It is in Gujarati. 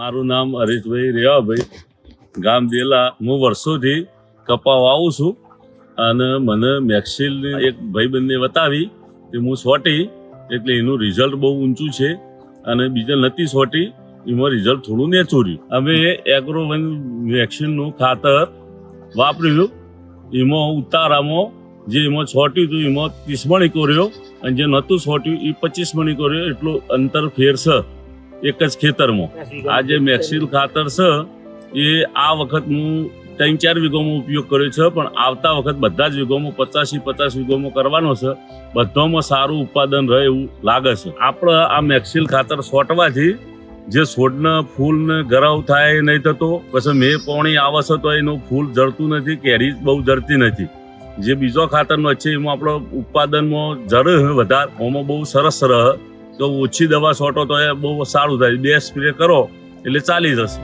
મારું નામ હરીશભાઈ રેવાભાઈ, ગામ દેલા. હું વર્ષોથી કપા વાવું છું અને મને મેક્સિલની એક ભાઈબંધને બતાવી કે હું સોટી એટલે એનું રિઝલ્ટ બહુ ઊંચું છે અને બીજા નથી સોટી એમાં રિઝલ્ટ થોડું નેચું રહ્યું. અમે એગ્રોવન વેક્સિનનું ખાતર વાપર્યું. એમાં ઉતારામાં જે એમાં છોટ્યું હતું એમાં 30 મણી કર્યો અને જે નહોતું છોટ્યું એ 25 મણી કર્યો. એટલું અંતર ફેર છે એક જ ખેતરમાં. આ જે મેક્સિલ ખાતર છે એ આ વખત હું 3-4 વીઘોમાં ઉપયોગ કર્યો છે, પણ આવતા વખત બધા જ વીઘોમાં 50 વીઘોમાં કરવાનો છે. બધામાં સારું ઉત્પાદન રહે એવું લાગે છે. આપણે આ મેક્સિલ ખાતર છોટવાથી જે છોડને ફૂલને ગરાવ થાય નહીં થતો, પછી મેં પાણી આવે છે તો એનું ફૂલ જળતું નથી, કેરી બહુ જળતી નથી. જે બીજો ખાતરનો છે એમાં આપણો ઉત્પાદનમાં જરે વધારે, એમાં બહુ સરસ રહે. તો ઓછી દવા છોટો તો એ બહુ સારું થાય. 2 સ્પ્રે કરો એટલે ચાલી જશે.